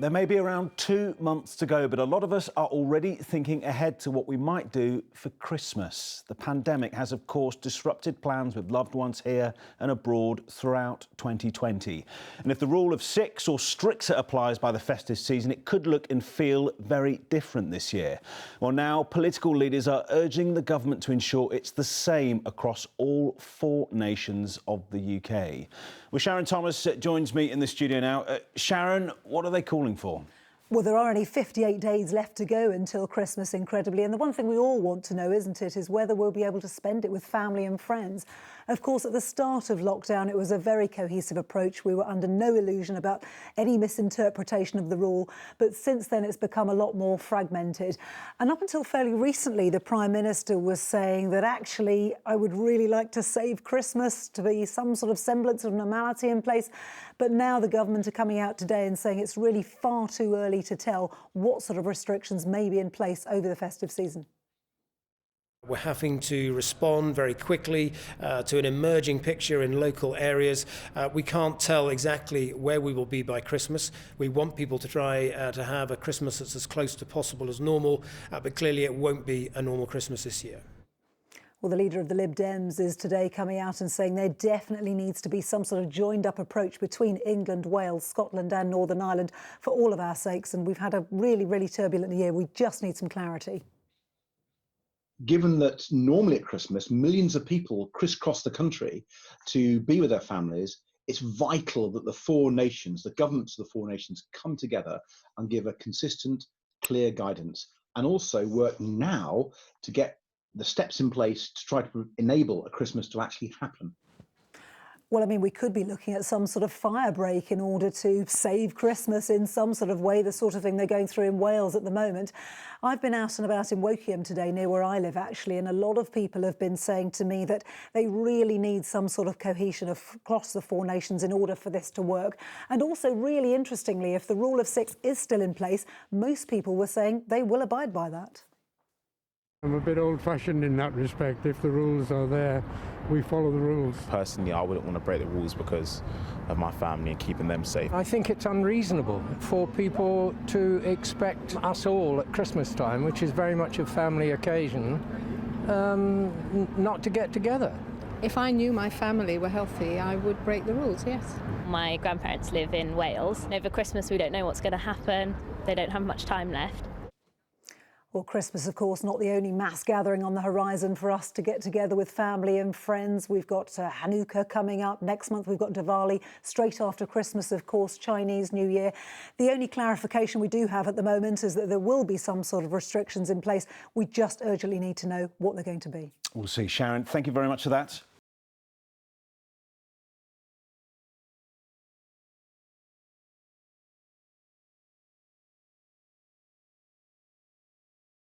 There may be around 2 months to go, but a lot of us are already thinking ahead to what we might do for Christmas. The pandemic has, of course, disrupted plans with loved ones here and abroad throughout 2020. And if the rule of 6 or stricter applies by the festive season, it could look and feel very different this year. Well, now political leaders are urging the government to ensure it's the same across all 4 nations of the UK. Well, Sharon Thomas joins me in the studio now. Sharon, what are they calling for? Well, there are only 58 days left to go until Christmas, incredibly. And the one thing we all want to know, isn't it, is whether we'll be able to spend it with family and friends. Of course, at the start of lockdown, it was a very cohesive approach. We were under no illusion about any misinterpretation of the rule. But since then, it's become a lot more fragmented. And up until fairly recently, the Prime Minister was saying that actually, I would really like to save Christmas, to be some sort of semblance of normality in place. But now the government are coming out today and saying it's really far too early to tell what sort of restrictions may be in place over the festive season. We're having to respond very quickly to an emerging picture in local areas. We can't tell exactly where we will be by Christmas. We want people to try to have a Christmas that's as close to possible as normal, but clearly it won't be a normal Christmas this year. Well, the leader of the Lib Dems is today coming out and saying there definitely needs to be some sort of joined-up approach between England, Wales, Scotland and Northern Ireland for all of our sakes. And we've had a really, really turbulent year. We just need some clarity. Given that normally at Christmas, millions of people crisscross the country to be with their families, it's vital that the 4 nations, the governments of the 4 nations, come together and give a consistent, clear guidance, and also work now to get the steps in place to try to enable a Christmas to actually happen. Well, I mean, we could be looking at some sort of fire break in order to save Christmas in some sort of way, the sort of thing they're going through in Wales at the moment. I've been out and about in Wokingham today, near where I live, actually, and a lot of people have been saying to me that they really need some sort of cohesion across the 4 nations in order for this to work. And also, really interestingly, if the rule of 6 is still in place, most people were saying they will abide by that. I'm a bit old-fashioned in that respect. If the rules are there, we follow the rules. Personally, I wouldn't want to break the rules because of my family and keeping them safe. I think it's unreasonable for people to expect us all at Christmas time, which is very much a family occasion, not to get together. If I knew my family were healthy, I would break the rules, yes. My grandparents live in Wales. Over Christmas, we don't know what's going to happen. They don't have much time left. Well, Christmas, of course, not the only mass gathering on the horizon for us to get together with family and friends. We've got Hanukkah coming up. Next month, we've got Diwali. Straight after Christmas, of course, Chinese New Year. The only clarification we do have at the moment is that there will be some sort of restrictions in place. We just urgently need to know what they're going to be. We'll see. Sharon, thank you very much for that.